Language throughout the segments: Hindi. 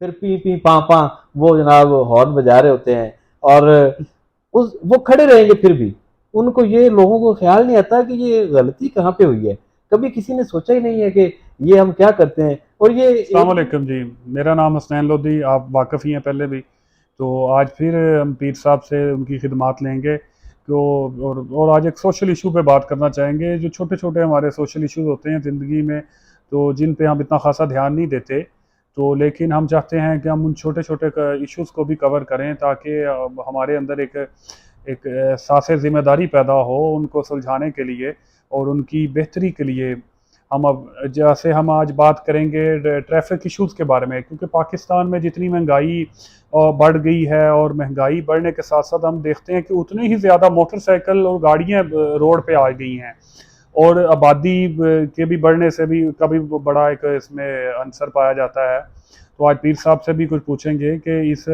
फिर पी पी पा पा वो जनाब हॉर्न बजा रहे होते हैं, और उस वो खड़े रहेंगे फिर भी। उनको ये लोगों को ख्याल नहीं आता कि ये गलती कहाँ पे हुई है। कभी किसी ने सोचा ही नहीं है कि ये हम क्या करते हैं। और ये अस्सलाम एक दिन। वालेकुम जी। मेरा नाम हसनैन लोधी, आप वाकफ़ ही हैं पहले भी। तो आज फिर हम पीर साहब से उनकी खिदमात लेंगे। तो और आज एक सोशल इशू पे बात करना चाहेंगे, जो छोटे छोटे हमारे सोशल इश्यूज होते हैं ज़िंदगी में, तो जिन पे हम इतना खासा ध्यान नहीं देते। तो लेकिन हम चाहते हैं कि हम उन छोटे छोटे इश्यूज को भी कवर करें, ताकि हमारे अंदर एक एक एहसास ज़िम्मेदारी पैदा हो उनको सुलझाने के लिए और उनकी बेहतरी के लिए। हम अब जैसे हम आज बात करेंगे ट्रैफिक इश्यूज़ के बारे में, क्योंकि पाकिस्तान में जितनी महंगाई बढ़ गई है, और महंगाई बढ़ने के साथ साथ हम देखते हैं कि उतने ही ज़्यादा मोटरसाइकिल और गाड़ियाँ रोड पे आ गई हैं। और आबादी के भी बढ़ने से भी कभी बड़ा एक इसमें आंसर पाया जाता है। तो आज पीर साहब से भी कुछ पूछेंगे कि इस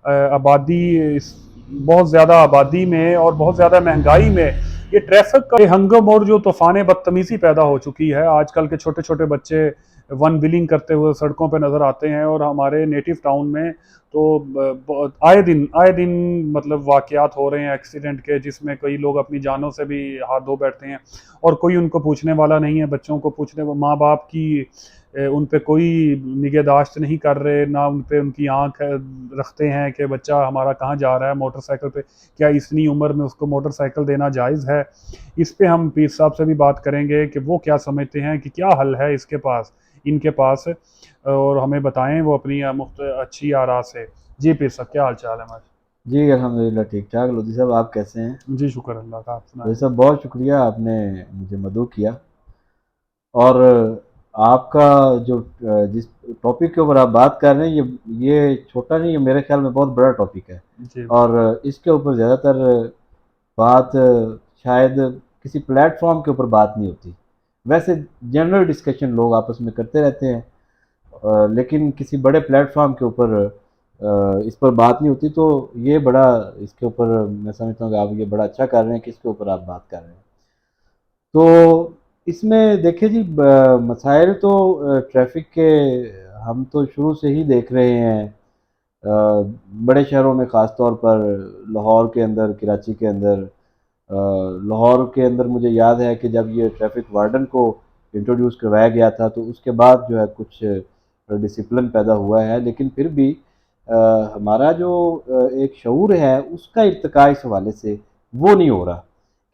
आबादी, इस बहुत ज़्यादा आबादी में और बहुत ज़्यादा महंगाई में ये ट्रैफिक का हंगम और जो तूफान बदतमीज़ी पैदा हो चुकी है। आजकल के छोटे छोटे बच्चे वन व्हीलिंग करते हुए सड़कों पर नज़र आते हैं, और हमारे नेटिव टाउन में तो आए दिन मतलब वाकयात हो रहे हैं एक्सीडेंट के, जिसमें कई लोग अपनी जानों से भी हाथ धो बैठते हैं। और कोई उनको पूछने वाला नहीं है, बच्चों को पूछने, माँ बाप की उन पे कोई निगहदाश्त नहीं कर रहे, ना उन पे उनकी आंख रखते हैं कि बच्चा हमारा कहाँ जा रहा है मोटरसाइकिल पे, क्या इतनी उम्र में उसको मोटरसाइकिल देना जायज़ है। इस पे हम पीर साहब से भी बात करेंगे कि वो क्या समझते हैं कि क्या हल है इसके पास, इनके पास, और हमें बताएं वो अपनी मुख्त अच्छी आरा से। जी पीर साहब, क्या हाल चाल है हमारे? जी अल्हम्दुलिल्लाह ठीक ठाक। लोधी साहब आप कैसे हैं? जी शुक्र अल्लाह का, आप लोधी सुनाएं। साहब बहुत शुक्रिया, आपने मुझे मदऊ किया। और आपका जो जिस टॉपिक के ऊपर आप बात कर रहे हैं, ये छोटा नहीं है, मेरे ख्याल में बहुत बड़ा टॉपिक है। जी और इसके ऊपर ज़्यादातर बात शायद किसी प्लेटफॉर्म के ऊपर बात नहीं होती। वैसे जनरल डिस्कशन लोग आपस में करते रहते हैं, लेकिन किसी बड़े प्लेटफॉर्म के ऊपर इस पर बात नहीं होती। तो ये बड़ा, इसके ऊपर मैं समझता हूँ कि आप ये बड़ा अच्छा कर रहे हैं कि इसके ऊपर आप बात कर रहे हैं। तो इसमें देखिए जी, मसाइल तो ट्रैफिक के हम तो शुरू से ही देख रहे हैं। बड़े शहरों में ख़ास तौर पर लाहौर के अंदर, कराची के अंदर। लाहौर के अंदर मुझे याद है कि जब ये ट्रैफिक वार्डन को इंट्रोड्यूस करवाया गया था, तो उसके बाद जो है कुछ डिसिप्लिन पैदा हुआ है। लेकिन फिर भी हमारा जो एक शऊर है, उसका इर्तिका इस हवाले से वो नहीं हो रहा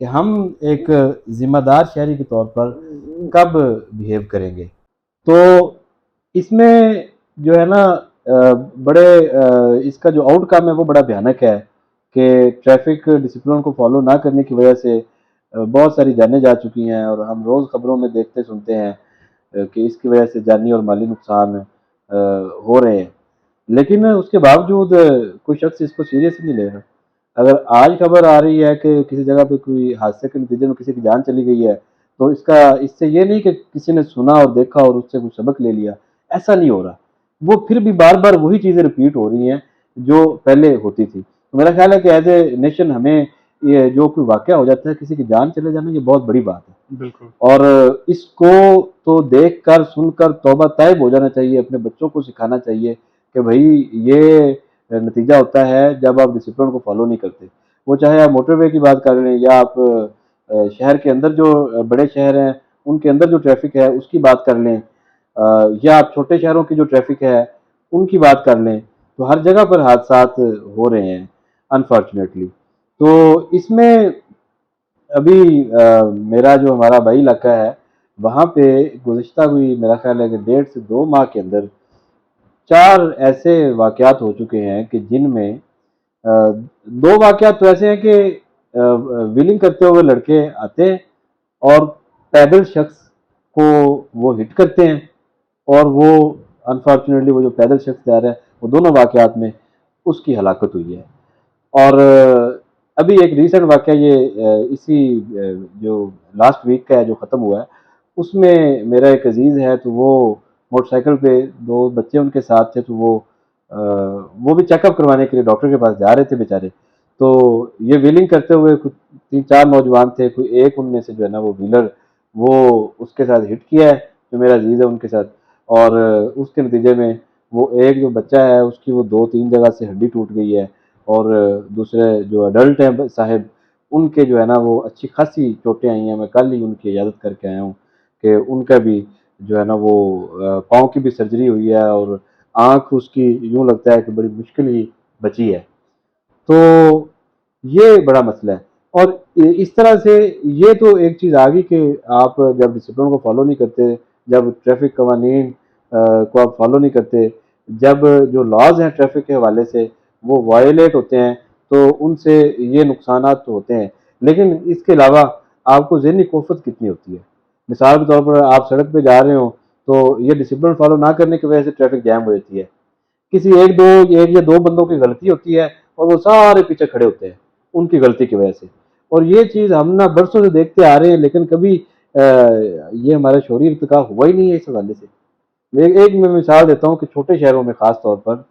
कि हम एक ज़िम्मेदार शहरी के तौर पर कब बिहेव करेंगे। तो इसमें जो है ना, बड़े इसका जो आउटकम है वो बड़ा भयानक है कि ट्रैफिक डिसिप्लिन को फॉलो ना करने की वजह से बहुत सारी जानें जा चुकी हैं, और हम रोज़ खबरों में देखते सुनते हैं कि इसकी वजह से जानी और माली नुकसान हो रहे हैं। लेकिन उसके बावजूद कोई शख्स इसको सीरियस नहीं ले रहा। अगर आज खबर आ रही है कि किसी जगह पे कोई हादसे के नतीजे में किसी की जान चली गई है, तो इसका इससे ये नहीं कि किसी ने सुना और देखा और उससे कुछ सबक ले लिया। ऐसा नहीं हो रहा। वो फिर भी बार बार वही चीज़ें रिपीट हो रही हैं जो पहले होती थी। तो मेरा ख्याल है कि एज ए नेशन हमें ये जो कोई वाकया हो जाता है, किसी की जान चले जाना, ये बहुत बड़ी बात है। बिल्कुल। और इसको तो देख कर सुनकर तौबा तैब हो जाना चाहिए। अपने बच्चों को सिखाना चाहिए कि भाई ये नतीजा होता है जब आप डिसिप्लिन को फॉलो नहीं करते। वो चाहे आप मोटरवे की बात कर लें, या आप शहर के अंदर जो बड़े शहर हैं उनके अंदर जो ट्रैफिक है उसकी बात कर लें, या आप छोटे शहरों की जो ट्रैफिक है उनकी बात कर लें, तो हर जगह पर हादसा हो रहे हैं अनफॉर्चुनेटली। तो इसमें अभी मेरा जो हमारा भाई इलाका है, वहाँ पे गुज़िश्ता कोई मेरा ख़्याल है कि 1.5 से 2 माह के अंदर 4 ऐसे वाक़यात हो चुके हैं कि जिनमें 2 वाक़यात तो ऐसे हैं कि व्हीलिंग करते हुए लड़के आते हैं और पैदल शख्स को वो हिट करते हैं, और वो अनफॉर्चुनेटली वो जो पैदल शख्स जा रहा है, वो दोनों वाक़यात में उसकी हलाकत हुई है। और अभी एक रीसेंट वाक़या ये इसी जो लास्ट वीक का है जो ख़त्म हुआ है, उसमें मेरा एक अज़ीज़ है, तो वो मोटरसाइकिल पे 2 बच्चे उनके साथ थे, तो वो भी चेकअप करवाने के लिए डॉक्टर के पास जा रहे थे बेचारे। तो ये व्हीलिंग करते हुए कुछ 3-4 नौजवान थे, कोई एक उनमें से जो है ना वो व्हीलर, वो उसके साथ हिट किया है, जो मेरा अज़ीज़ है उनके साथ। और उसके नतीजे में वो एक जो बच्चा है उसकी वो 2-3 जगह से हड्डी टूट गई है, और दूसरे जो अडल्ट हैं साहब, उनके जो है ना वो अच्छी खासी चोटें आई हैं। मैं कल ही उनकी इजाज़त करके आया हूँ कि उनका भी जो है ना वो पाँव की भी सर्जरी हुई है, और आँख उसकी यूँ लगता है कि बड़ी मुश्किल ही बची है। तो ये बड़ा मसला है। और इस तरह से ये तो एक चीज़ आ गई कि आप जब डिसिप्लिन को फॉलो नहीं करते, जब ट्रैफिक कवानीन को आप फॉलो नहीं करते, जब जो लॉज हैं ट्रैफिक के हवाले से वो वायलेट होते हैं, तो उनसे ये नुकसानात तो होते हैं। लेकिन इसके अलावा आपको ज़हनी कुफ़्फ़त कितनी होती है। मिसाल के तौर पर आप सड़क पे जा रहे हो, तो ये डिसिप्लिन फॉलो ना करने की वजह से ट्रैफिक जैम हो जाती है। किसी एक या दो बंदों की गलती होती है, और वो सारे पीछे खड़े होते हैं उनकी गलती की वजह से। और ये चीज़ हम ना बरसों से देखते आ रहे हैं, लेकिन कभी ये हमारा शौरी इर्तिकाब हुआ ही नहीं है इस हवाले से। एक मैं मिसाल देता हूँ कि छोटे शहरों में ख़ास तौर पर,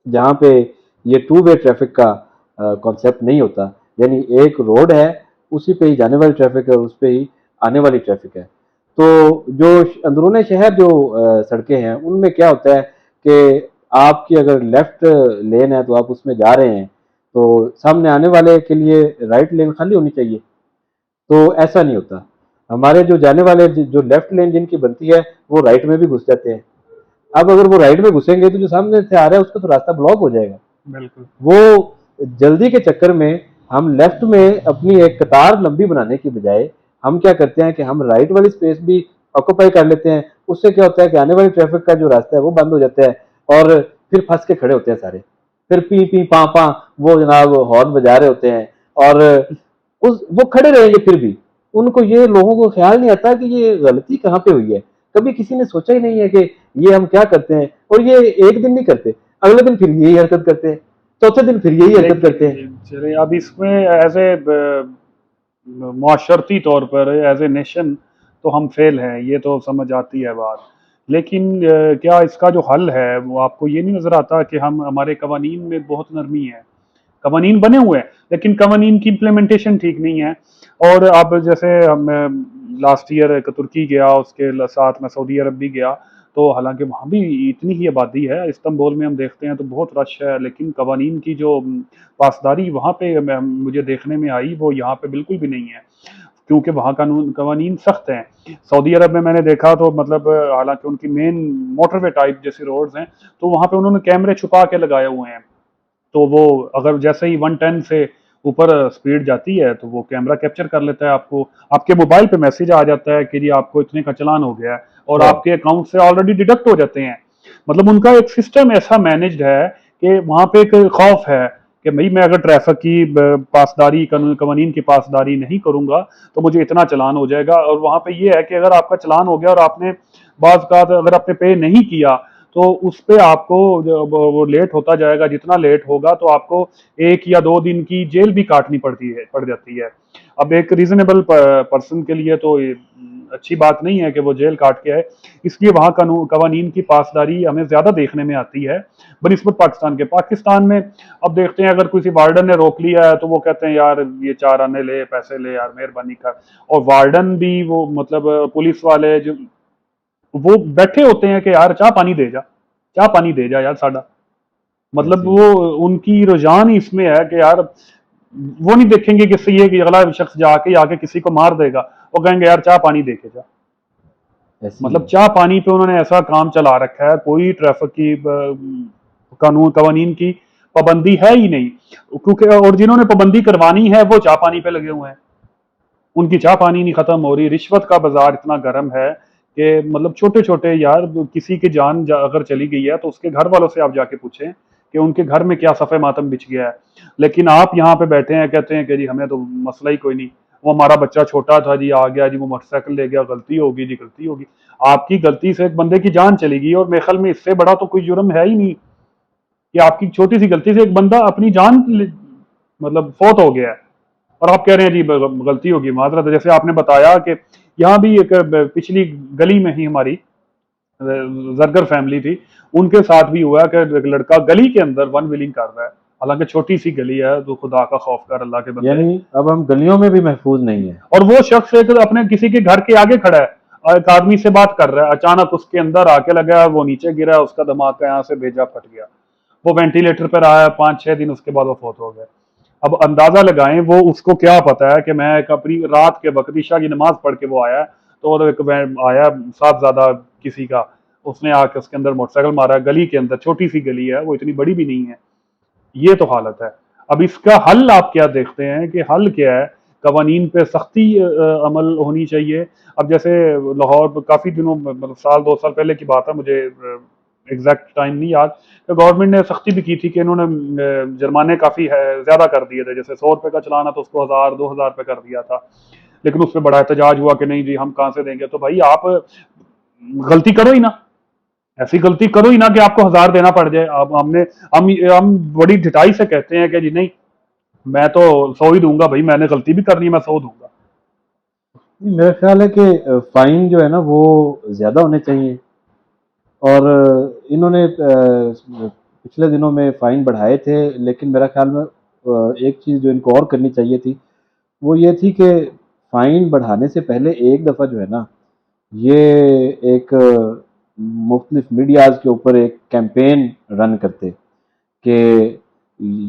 जहाँ पे ये टू वे ट्रैफिक का कॉन्सेप्ट नहीं होता, यानी एक रोड है, उसी पे ही जाने वाली ट्रैफिक है और उस पे ही आने वाली ट्रैफिक है। तो जो अंदरूनी शहर जो सड़कें हैं, उनमें क्या होता है कि आपकी अगर लेफ्ट लेन है तो आप उसमें जा रहे हैं, तो सामने आने वाले के लिए राइट लेन खाली होनी चाहिए। तो ऐसा नहीं होता। हमारे जो जाने वाले जो लेफ्ट लेन जिनकी बनती है, वो राइट में भी घुस जाते हैं। अब अगर वो राइट में घुसेंगे तो जो सामने से आ रहा है उसका तो रास्ता ब्लॉक हो जाएगा। बिल्कुल। वो जल्दी के चक्कर में हम लेफ्ट में अपनी एक कतार लंबी बनाने की बजाय हम क्या करते हैं कि हम राइट वाली स्पेस भी ऑक्यूपाई कर लेते हैं। उससे क्या होता है कि आने वाली ट्रैफिक का जो रास्ता है वो बंद हो जाता है, और फिर फंस के खड़े होते हैं सारे। फिर पी पी पा पा वो जनाब हॉर्न बजा रहे होते हैं, और उस वो खड़े रहेंगे फिर भी। उनको ये लोगों को ख्याल नहीं आता कि ये गलती कहाँ पे हुई है। कभी किसी ने सोचा ही नहीं है कि ये हम क्या करते हैं, और ये एक दिन नहीं करते, अगले दिन फिर यही हरकत करते हैं, चौथे दिन फिर यही हरकत करते हैं। लेकिन चलिए अब इसमें एज ए मुआशरती तौर पर एज ए नेशन तो हम फेल हैं, ये तो समझ आती है बात। लेकिन क्या इसका जो हल है वो आपको ये नहीं नज़र आता कि हम हमारे कवानीन में बहुत नरमी है। कवानीन बने हुए हैं लेकिन कवानीन की इम्प्लीमेंटेशन ठीक नहीं है। और अब जैसे लास्ट ईयर तुर्की गया, उसके साथ मैं सऊदी अरब भी गया, तो हालांकि वहाँ भी इतनी ही आबादी है, इस्तांबुल में हम देखते हैं तो बहुत रश है, लेकिन कवानीन की जो पासदारी वहाँ पे मुझे देखने में आई वो यहाँ पे बिल्कुल भी नहीं है, क्योंकि वहाँ कानून कवानीन सख्त हैं। सऊदी अरब में मैंने देखा तो मतलब हालांकि उनकी मेन मोटरवे टाइप जैसी रोड्स हैं, तो वहाँ पे उन्होंने कैमरे छुपा के लगाए हुए हैं। तो वो अगर जैसे ही 110 से ऊपर स्पीड जाती है तो वो कैमरा कैप्चर कर लेता है आपको, आपके मोबाइल पे मैसेज आ जाता है कि जी आपको इतने का चालान हो गया है, और अच्छा। आपके अकाउंट से ऑलरेडी डिडक्ट हो जाते हैं। मतलब उनका एक सिस्टम ऐसा मैनेज्ड है कि वहाँ पे एक खौफ है कि भाई मैं अगर ट्रैफिक की पासदारी कानून कवानीन की पासदारी नहीं करूंगा तो मुझे इतना चालान हो जाएगा। और वहाँ पे ये है कि अगर आपका चालान हो गया और आपने बाज़ का अगर आपने पे नहीं किया तो उस पे आपको वो लेट होता जाएगा, जितना लेट होगा तो आपको 1 या 2 दिन की जेल भी काटनी पड़ जाती है। अब एक रीजनेबल पर्सन के लिए तो ये अच्छी बात नहीं है कि वो जेल काट के आए, इसलिए वहाँ कानून कवानीन की पासदारी हमें ज़्यादा देखने में आती है बनिस्बत पाकिस्तान के। पाकिस्तान में अब देखते हैं अगर किसी वार्डन ने रोक लिया है तो वो कहते हैं यार ये 4 आने ले, पैसे ले यार, मेहरबानी कर। और वार्डन भी वो मतलब पुलिस वाले जो वो बैठे होते हैं कि यार चाह पानी दे जा, चाह पानी दे जा यार साडा। मतलब ऐसे ही वो उनकी रुझान ही इसमें है कि यार वो नहीं देखेंगे कि ये कि अगला शख्स जाके आके किसी को मार देगा, वो कहेंगे यार चाह पानी दे के जा। ऐसे ही मतलब है। चाह पानी पे उन्होंने ऐसा काम चला रखा है, कोई ट्रैफिक की कानून कवानीन की पाबंदी है ही नहीं। क्योंकि और जिन्होंने पाबंदी करवानी है वो चाह पानी पे लगे हुए हैं, उनकी चाह पानी नहीं खत्म हो रही। रिश्वत का बाजार इतना गर्म है कि मतलब छोटे छोटे यार किसी की जान अगर चली गई है तो उसके घर वालों से आप जाके पूछें कि उनके घर में क्या सफ़े मातम बिछ गया है। लेकिन आप यहाँ पे बैठे हैं कहते हैं कि जी हमें तो मसला ही कोई नहीं, वो हमारा बच्चा छोटा था जी, आ गया जी, वो मोटरसाइकिल ले गया, गलती होगी जी, गलती होगी। आपकी गलती से एक बंदे की जान चली गई, और मेरे ख्याल में इससे बड़ा तो कोई जुर्म है ही नहीं कि आपकी छोटी सी गलती से एक बंदा अपनी जान मतलब फौत हो गया है, और आप कह रहे हैं जी गलती होगी, माजरत। जैसे आपने बताया कि यहाँ भी एक पिछली गली में ही हमारी जरगर फैमिली थी, उनके साथ भी हुआ कि एक लड़का गली के अंदर वन व्हीलिंग कर रहा है, हालांकि छोटी सी गली है, तो खुदा का खौफ कर, अल्लाह के बंदे। यानी अब हम गलियों में भी महफूज नहीं है। और वो शख्स एक अपने किसी के घर के आगे खड़ा है, एक आदमी से बात कर रहा है, अचानक उसके अंदर आके लगा, वो नीचे गिरा, उसका धमाका यहाँ से भेजा फट गया, वो वेंटिलेटर पर आया, 5-6 दिन उसके बाद वो फौत हो गया। अब अंदाजा लगाएं, वो उसको क्या पता है कि मैं एक अपनी रात के वक्त ईशा की नमाज पढ़ के वो आया, तो और एक आया साहबजादा किसी का, उसने आके उसके अंदर मोटरसाइकिल मारा, गली के अंदर, छोटी सी गली है, वो इतनी बड़ी भी नहीं है। ये तो हालत है। अब इसका हल आप क्या देखते हैं कि हल क्या है? कवानीन पे सख्ती अमल होनी चाहिए। अब जैसे लाहौर काफ़ी दिनों, मतलब साल 2 साल पहले की बात है, मुझे एग्जैक्ट टाइम नहीं याद, तो गवर्नमेंट ने सख्ती भी की थी कि इन्होंने जुर्माने काफ़ी ज़्यादा कर दिए थे। जैसे 100 रुपये का चलाना तो उसको 1000-2000 रुपये कर दिया था। लेकिन उस पर बड़ा एहतजाज हुआ कि नहीं जी हम कहाँ से देंगे। तो भाई आप गलती करो ही ना, ऐसी गलती करो ही ना कि आपको 1000 देना पड़ जाए। अब हम बड़ी ढिठाई से कहते हैं कि जी नहीं, मैं तो 100 ही दूंगा भाई, मैंने गलती भी करनी है, मैं 100 दूंगा। मेरा ख्याल है कि फाइन जो है ना वो ज़्यादा होने चाहिए। और इन्होंने पिछले दिनों में फ़ाइन बढ़ाए थे, लेकिन मेरा ख्याल में एक चीज़ जो इनको और करनी चाहिए थी, वो ये थी कि फ़ाइन बढ़ाने से पहले एक दफ़ा जो है ना, ये एक मुख्तलिफ मीडियाज़ के ऊपर एक कैंपेन रन करते कि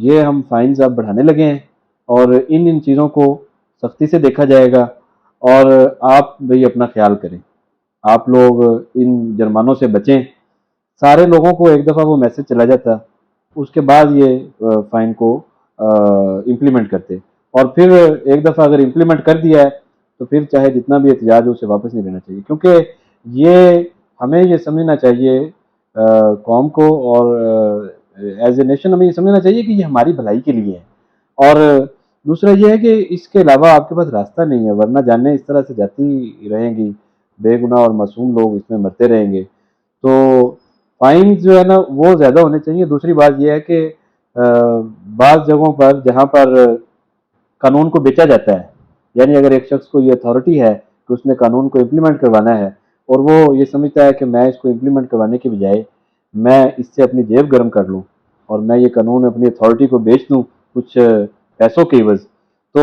ये हम फ़ाइन्स अब बढ़ाने लगे हैं और इन चीज़ों को सख्ती से देखा जाएगा और आप भाई अपना ख्याल करें, आप लोग इन जुर्मानों से बचें। सारे लोगों को एक दफ़ा वो मैसेज चला जाता, उसके बाद ये फ़ाइन को इम्प्लीमेंट करते और फिर एक दफ़ा अगर इम्प्लीमेंट कर दिया है तो फिर चाहे जितना भी एहतजाज हो उसे वापस नहीं लेना चाहिए, क्योंकि ये हमें ये समझना चाहिए कौम को और एज ए नेशन हमें ये समझना चाहिए कि ये हमारी भलाई के लिए है। और दूसरा ये है कि इसके अलावा आपके पास रास्ता नहीं है, वरना जानें इस तरह से जाती रहेंगी, बेगुनाह और मासूम लोग इसमें मरते रहेंगे। तो फाइन्स जो है ना वो ज़्यादा होने चाहिए। दूसरी बात ये है कि बाज़ जगहों पर जहाँ पर कानून को बेचा जाता है, यानी अगर एक शख्स को ये अथॉरिटी है कि उसने कानून को इम्प्लीमेंट करवाना है और वो ये समझता है कि मैं इसको इम्प्लीमेंट करवाने के बजाय मैं इससे अपनी जेब गर्म कर लूँ और मैं ये कानून अपनी अथॉरिटी को बेच दूँ कुछ पैसों के एवज़, तो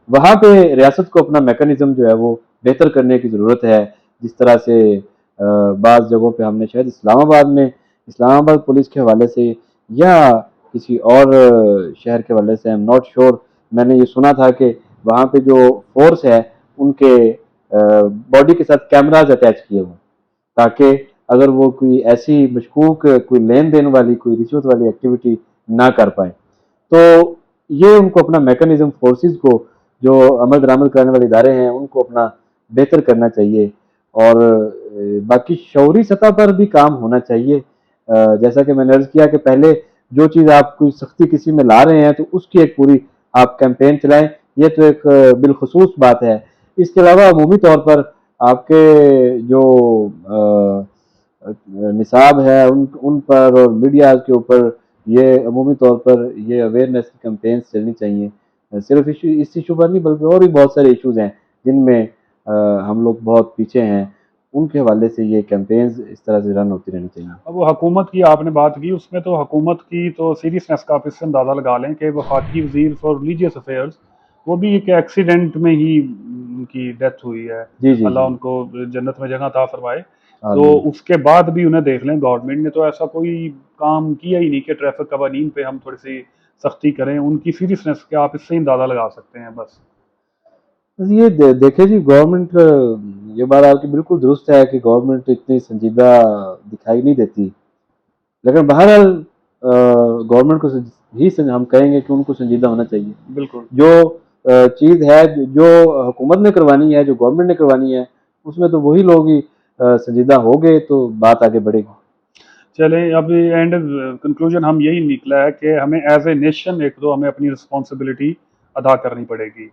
वहाँ पे रियासत को अपना मैकेनिज़्म जो है वो बेहतर करने की ज़रूरत है। जिस तरह से बाज़ जगहों पे हमने शायद इस्लामाबाद पुलिस के हवाले से या किसी और शहर के हवाले से, आई एम नॉट श्योर, मैंने ये सुना था कि वहाँ पे जो फोर्स है उनके बॉडी के साथ कैमराज अटैच किए हुए, ताकि अगर वो कोई ऐसी मशकूक कोई लेन देन वाली कोई रिश्वत वाली एक्टिविटी ना कर पाए, तो ये उनको अपना मैकेनिज्म फोर्सेस को जो अमल दरामद करने वाले इदारे हैं उनको अपना बेहतर करना चाहिए। और बाकी शौरी सतह पर भी काम होना चाहिए। जैसा कि मैंने अर्ज किया कि पहले जो चीज़ आप कोई सख्ती किसी में ला रहे हैं तो उसकी एक पूरी आप कैंपेन चलाएं, ये तो एक बिलखसूस बात है। इसके अलावा अमूमी तौर पर आपके जो निसाब है उन पर और मीडिया के ऊपर ये अमूमी तौर पर ये अवेयरनेस की कैंपेन्स चलनी चाहिए। सिर्फ इस इशू पर नहीं बल्कि और भी बहुत सारे इशूज़ हैं जिनमें हम लोग बहुत पीछे हैं, उनके हवाले से ये कैंपेन्स इस तरह से रन होती रहनी चाहिए। अब वो हुकूमत की आपने बात की, उसमें तो हुकूमत की तो सीरियसनेस का आप इससे अंदाज़ा लगा लें कि वफाकी वज़ीर फॉर रिलीजियस अफेयर्स, वो भी एक एक्सीडेंट में ही उनकी डेथ हुई है। जी, जी, अल्लाह जी। उनको जन्नत में जगह अता फरमाए। तो आमीन। उसके बाद भी उन्हें देख लें, गवर्नमेंट ने तो ऐसा कोई काम किया ही नहीं कि ट्रैफिक कवानीन पे हम थोड़ी सी सख्ती करें। उनकी सीरियसनेस का आप इससे ही अंदाज़ा लगा सकते हैं बस। बस ये देखें जी, गवर्नमेंट, ये बात आपकी बिल्कुल दुरुस्त है कि गवर्नमेंट इतनी संजीदा दिखाई नहीं देती, लेकिन बहरहाल गवर्नमेंट को हम कहेंगे कि उनको संजीदा होना चाहिए। बिल्कुल। जो चीज़ है जो हुकूमत ने करवानी है, जो गवर्नमेंट ने करवानी है, उसमें तो वही लोग ही संजीदा हो गए तो बात आगे बढ़ेगी। चलें, अब एंड कंक्लूजन हम यही निकला है कि हमें एज ए नेशन एक तो हमें अपनी रिस्पॉन्सिबिलिटी अदा करनी पड़ेगी।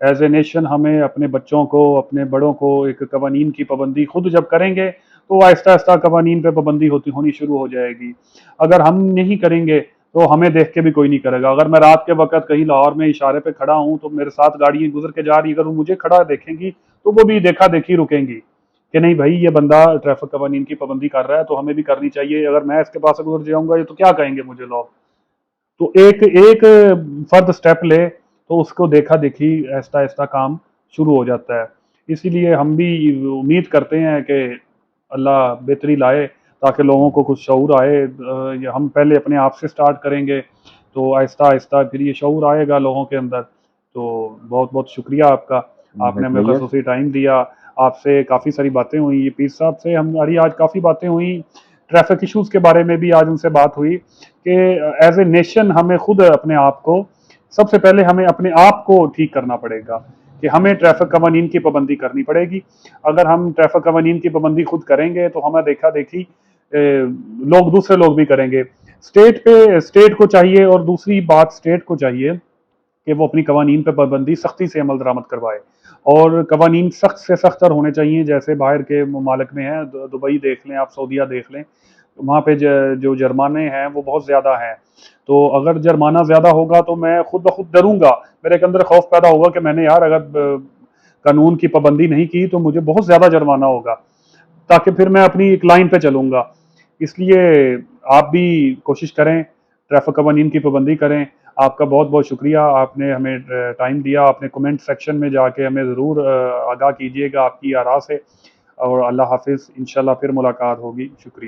एज ए नेशन हमें अपने बच्चों को, अपने बड़ों को एक कवानीन की पाबंदी खुद जब करेंगे तो आहिस्ता आहिस्ता कवानीन पे पाबंदी होनी शुरू हो जाएगी। अगर हम नहीं करेंगे तो हमें देख के भी कोई नहीं करेगा। अगर मैं रात के वक्त कहीं लाहौर में इशारे पे खड़ा हूँ तो मेरे साथ गाड़ियाँ गुजर के जा रही, अगर वो मुझे खड़ा देखेंगी तो वो भी देखा देखी रुकेंगी कि नहीं भाई ये बंदा ट्रैफिक कवानीन की पाबंदी कर रहा है तो हमें भी करनी चाहिए। अगर मैं इसके पास से गुजर जाऊंगा ये तो क्या कहेंगे मुझे लोग। तो एक एक फर्द स्टेप ले तो उसको देखा देखी आहिस्ता आहिस्ता काम शुरू हो जाता है। इसीलिए हम भी उम्मीद करते हैं कि अल्लाह बेहतरी लाए, ताकि लोगों को कुछ शऊर आए। ये हम पहले अपने आप से स्टार्ट करेंगे, तो आहिस्ता आहिस्ता फिर ये शऊर आएगा लोगों के अंदर। तो बहुत बहुत शुक्रिया आपका, माय आपने हमें प्लेजर। खसूसी टाइम दिया। आपसे काफ़ी सारी बातें हुई, ये पीर साहब से हमारी आज काफ़ी बातें हुई। ट्रैफिक इश्यूज़ के बारे में भी आज उनसे बात हुई कि एज ए नेशन हमें खुद अपने आप को, सबसे पहले हमें अपने आप को ठीक करना पड़ेगा कि हमें ट्रैफिक कवानीन की पाबंदी करनी पड़ेगी। अगर हम ट्रैफिक कवानीन की पाबंदी खुद करेंगे तो हमें देखा देखी लोग, दूसरे लोग भी करेंगे। स्टेट को चाहिए, और दूसरी बात स्टेट को चाहिए कि वो अपनी कवानीन पर पाबंदी सख्ती से अमल दरामद करवाए, और कवानीन सख्त से सख्तर होने चाहिए जैसे बाहर के ममालिक में हैं। दुबई देख लें आप, सऊदीया देख लें, वहाँ पे जो जुर्माने हैं वो बहुत ज़्यादा हैं। तो अगर जुर्माना ज़्यादा होगा तो मैं खुद ब खुद डरूंगा, मेरे के अंदर खौफ पैदा होगा कि मैंने यार अगर कानून की पाबंदी नहीं की तो मुझे बहुत ज़्यादा जुर्माना होगा, ताकि फिर मैं अपनी एक लाइन पे चलूंगा। इसलिए आप भी कोशिश करें, ट्रैफिक कवानीन की पाबंदी करें। आपका बहुत बहुत शुक्रिया, आपने हमें टाइम दिया। आपने कमेंट सेक्शन में जाके हमें ज़रूर आगाह कीजिएगा आपकी आरा से। और अल्लाह हाफिज़, इंशाल्लाह फिर मुलाकात होगी। शुक्रिया।